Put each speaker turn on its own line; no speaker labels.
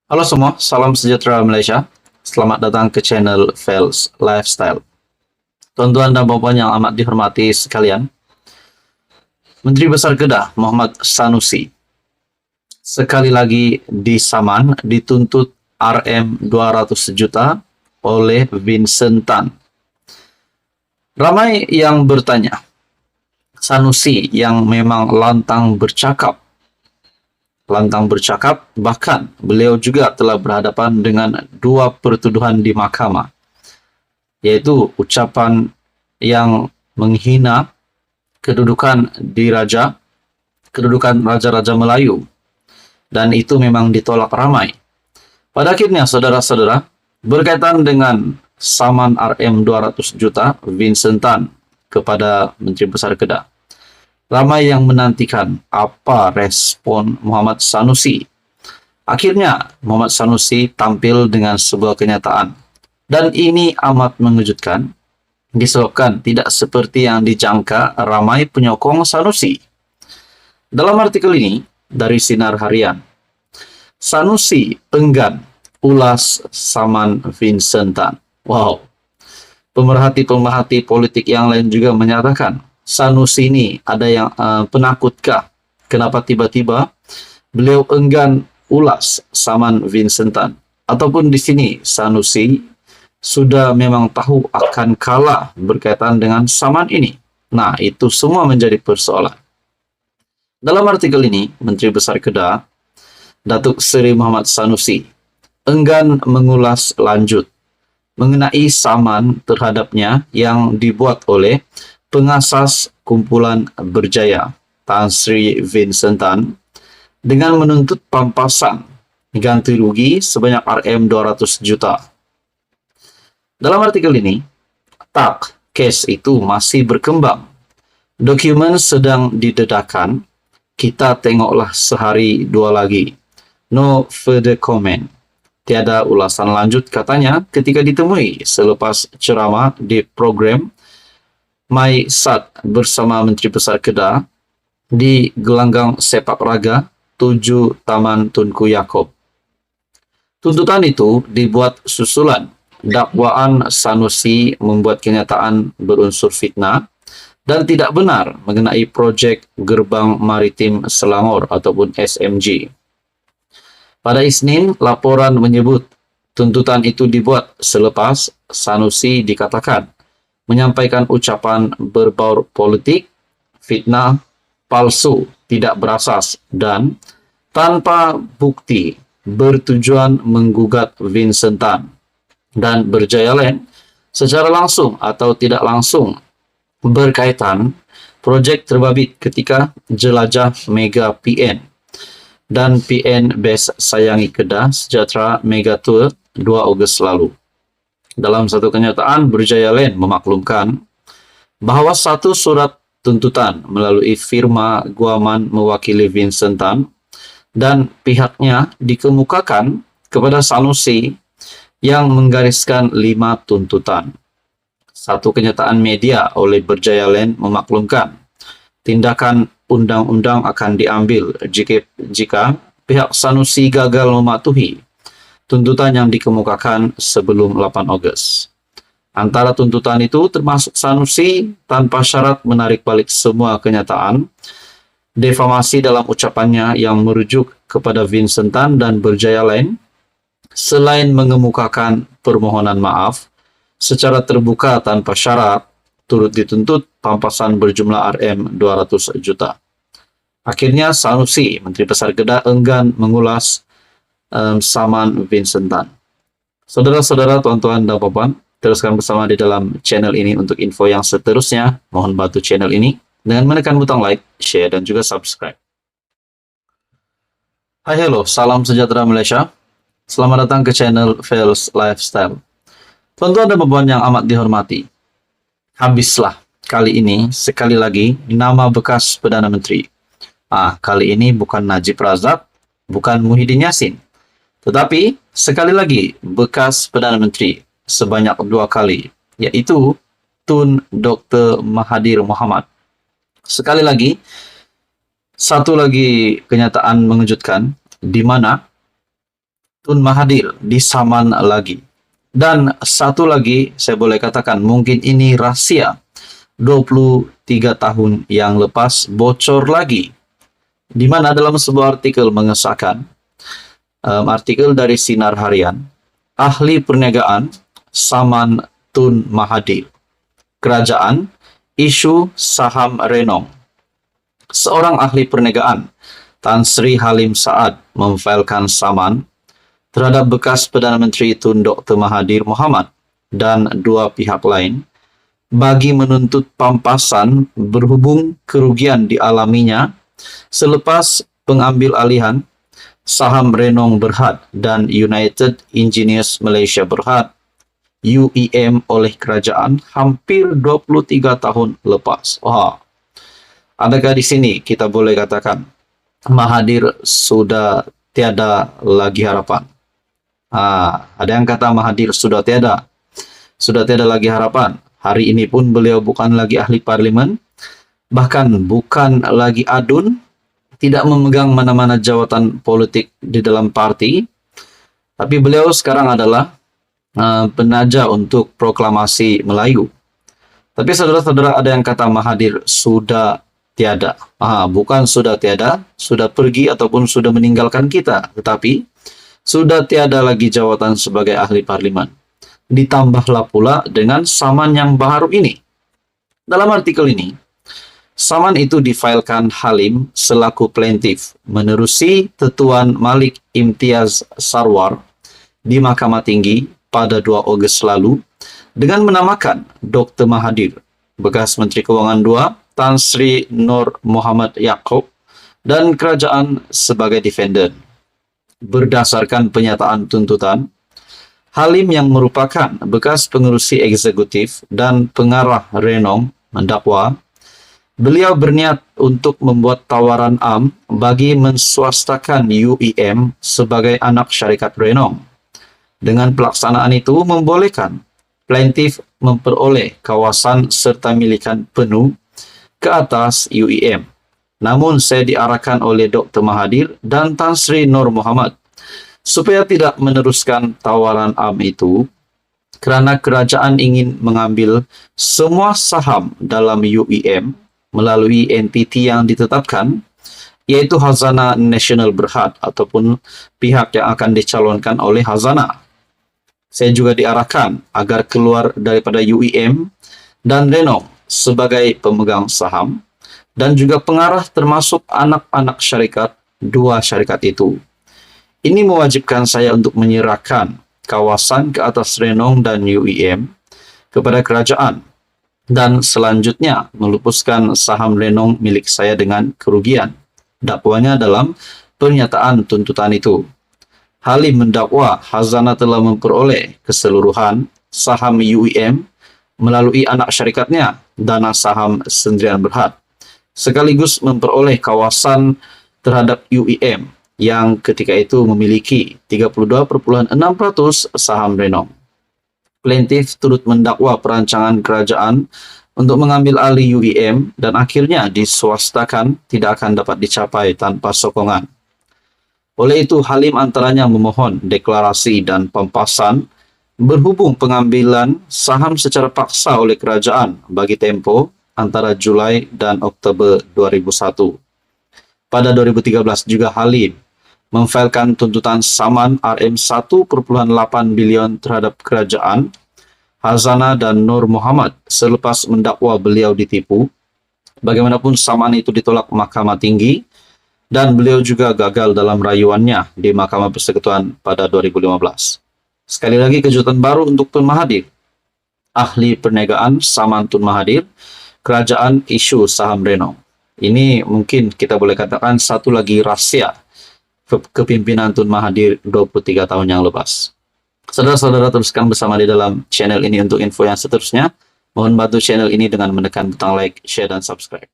Halo semua, salam sejahtera Malaysia. Selamat datang ke channel Fels Lifestyle. Tuan-tuan dan puan yang amat dihormati sekalian, Menteri Besar Kedah Muhammad Sanusi sekali lagi disaman dituntut RM 200 juta oleh Vincent Tan. Ramai yang bertanya, Sanusi yang memang lantang bercakap, bahkan beliau juga telah berhadapan dengan dua pertuduhan di mahkamah, yaitu ucapan yang menghina kedudukan raja-raja Melayu, dan itu memang ditolak ramai. Pada akhirnya, saudara-saudara, berkaitan dengan saman RM 200 juta Vincent Tan kepada Menteri Besar Kedah, ramai yang menantikan apa respon Muhammad Sanusi. Akhirnya, Muhammad Sanusi tampil dengan sebuah kenyataan. Dan ini amat mengejutkan, disebabkan tidak seperti yang dijangka ramai penyokong Sanusi. Dalam artikel ini, dari Sinar Harian, Sanusi enggan ulas saman Vincent Tan. Wow. Pemerhati-pemerhati politik yang lain juga menyatakan, Sanusi ini ada yang penakutkah? Kenapa tiba-tiba beliau enggan ulas saman Vincent Tan? Ataupun di sini Sanusi sudah memang tahu akan kalah berkaitan dengan saman ini. Nah, itu semua menjadi persoalan. Dalam artikel ini, Menteri Besar Kedah, Datuk Seri Muhammad Sanusi, enggan mengulas lanjut mengenai saman terhadapnya yang dibuat oleh pengasas kumpulan berjaya Tan Sri Vincent Tan dengan menuntut pampasan ganti rugi sebanyak RM 200 juta. Dalam artikel ini, kes itu masih berkembang. Dokumen sedang didedakan, kita tengoklah sehari dua lagi. No further comment. Tiada ulasan lanjut, katanya ketika ditemui selepas ceramah di program My Sat bersama Menteri Besar Kedah di gelanggang sepak raga 7 Taman Tunku Yaakob. Tuntutan itu dibuat susulan dakwaan Sanusi membuat kenyataan berunsur fitnah dan tidak benar mengenai projek Gerbang Maritim Selangor ataupun SMG. Pada Isnin, laporan menyebut tuntutan itu dibuat selepas Sanusi dikatakan menyampaikan ucapan berbau politik, fitnah, palsu, tidak berasas, dan tanpa bukti bertujuan menggugat Vincent Tan dan Berjaya Land secara langsung atau tidak langsung berkaitan projek terbabit ketika jelajah Mega PN dan PN Best Sayangi Kedah Sejahtera Mega Tour 2 Ogos lalu. Dalam satu kenyataan, Berjaya Land memaklumkan bahwa satu surat tuntutan melalui firma Guaman mewakili Vincent Tan dan pihaknya dikemukakan kepada Sanusi yang menggariskan 5 tuntutan. Satu kenyataan media oleh Berjaya Land memaklumkan tindakan undang-undang akan diambil jika pihak Sanusi gagal mematuhi tuntutan yang dikemukakan sebelum 8 Ogos. Antara tuntutan itu termasuk Sanusi tanpa syarat menarik balik semua kenyataan, defamasi dalam ucapannya yang merujuk kepada Vincent Tan dan Berjaya Land, selain mengemukakan permohonan maaf secara terbuka tanpa syarat, turut dituntut pampasan berjumlah RM 200 juta. Akhirnya Sanusi, Menteri Besar Kedah, enggan mengulas saman Vincent Tan. Saudara-saudara, tuan-tuan dan puan, teruskan bersama di dalam channel ini untuk info yang seterusnya. Mohon bantu channel ini dengan menekan butang like, share, dan juga subscribe. Hai, hello, salam sejahtera Malaysia. Selamat datang ke channel Fels Lifestyle. Tuan-tuan dan puan yang amat dihormati, habislah kali ini sekali lagi nama bekas Perdana Menteri. Kali ini bukan Najib Razak, bukan Muhyiddin Yassin, tetapi sekali lagi bekas Perdana Menteri sebanyak 2 kali, yaitu Tun Dr. Mahathir Mohamad. Sekali lagi, satu lagi kenyataan mengejutkan, di mana Tun Mahathir disaman lagi. Dan satu lagi saya boleh katakan mungkin ini rahasia 23 tahun yang lepas bocor lagi, di mana dalam sebuah artikel mengesahkan artikel dari Sinar Harian, ahli perniagaan saman Tun Mahathir, kerajaan isu saham Renong. Seorang ahli perniagaan, Tan Sri Halim Saad, memfailkan saman terhadap bekas Perdana Menteri Tun Dr. Mahathir Mohamad dan dua pihak lain bagi menuntut pampasan berhubung kerugian dialaminya selepas pengambil alihan saham Renong Berhad dan United Engineers Malaysia Berhad UEM oleh kerajaan hampir 23 tahun lepas. Wah, adakah di sini kita boleh katakan Mahathir sudah tiada lagi harapan? Ada yang kata Mahathir sudah tiada lagi harapan. Hari ini pun beliau bukan lagi ahli parlimen, bahkan bukan lagi adun, tidak memegang mana-mana jawatan politik di dalam parti, tapi beliau sekarang adalah penaja untuk proklamasi Melayu. Tapi saudara-saudara, ada yang kata Mahathir sudah tiada. Bukan sudah tiada, sudah pergi ataupun sudah meninggalkan kita, tetapi sudah tiada lagi jawatan sebagai ahli parlimen. Ditambahlah pula dengan saman yang baru ini. Dalam artikel ini, saman itu difailkan Halim selaku plaintiff menerusi Tetuan Malik Imtiaz Sarwar di Mahkamah Tinggi pada 2 Ogos lalu dengan menamakan Dr. Mahathir, bekas Menteri Kewangan II, Tan Sri Nur Muhammad Yaakob, dan kerajaan sebagai defendant. Berdasarkan pernyataan tuntutan, Halim yang merupakan bekas pengerusi eksekutif dan pengarah Renong mendakwa beliau berniat untuk membuat tawaran am bagi menswastakan UEM sebagai anak syarikat Renong. Dengan pelaksanaan itu membolehkan plaintiff memperoleh kawasan serta milikan penuh ke atas UEM. Namun saya diarahkan oleh Dr. Mahathir dan Tan Sri Nur Muhammad supaya tidak meneruskan tawaran am itu kerana kerajaan ingin mengambil semua saham dalam UEM melalui entiti yang ditetapkan, yaitu Khazanah Nasional Berhad ataupun pihak yang akan dicalonkan oleh Khazanah. Saya juga diarahkan agar keluar daripada UEM dan Renong sebagai pemegang saham dan juga pengarah termasuk anak-anak syarikat dua syarikat itu. Ini mewajibkan saya untuk menyerahkan kawasan ke atas Renong dan UEM kepada kerajaan dan selanjutnya melupuskan saham Renong milik saya dengan kerugian. Dakwanya dalam pernyataan tuntutan itu. Halim mendakwa Khazanah telah memperoleh keseluruhan saham UEM melalui anak syarikatnya, Dana Saham Sendirian Berhad, sekaligus memperoleh kawasan terhadap UEM yang ketika itu memiliki 32.6% saham Renong. Plaintiff turut mendakwa perancangan kerajaan untuk mengambil alih UEM dan akhirnya diswastakan tidak akan dapat dicapai tanpa sokongan. Oleh itu, Halim antaranya memohon deklarasi dan pampasan berhubung pengambilan saham secara paksa oleh kerajaan bagi tempoh antara Julai dan Oktober 2001. Pada 2013 juga Halim memfailkan tuntutan saman RM1.8 bilion terhadap kerajaan, Khazanah dan Nur Muhammad selepas mendakwa beliau ditipu. Bagaimanapun saman itu ditolak Mahkamah Tinggi dan beliau juga gagal dalam rayuannya di Mahkamah Persekutuan pada 2015. Sekali lagi kejutan baru untuk Tun Mahathir. Ahli perniagaan saman Tun Mahathir, kerajaan isu saham Renong. Ini mungkin kita boleh katakan satu lagi rahasia kepimpinan Tun Mahathir 23 tahun yang lepas. Saudara-saudara, teruskan bersama di dalam channel ini untuk info yang seterusnya. Mohon bantu channel ini dengan menekan butang like, share, dan subscribe.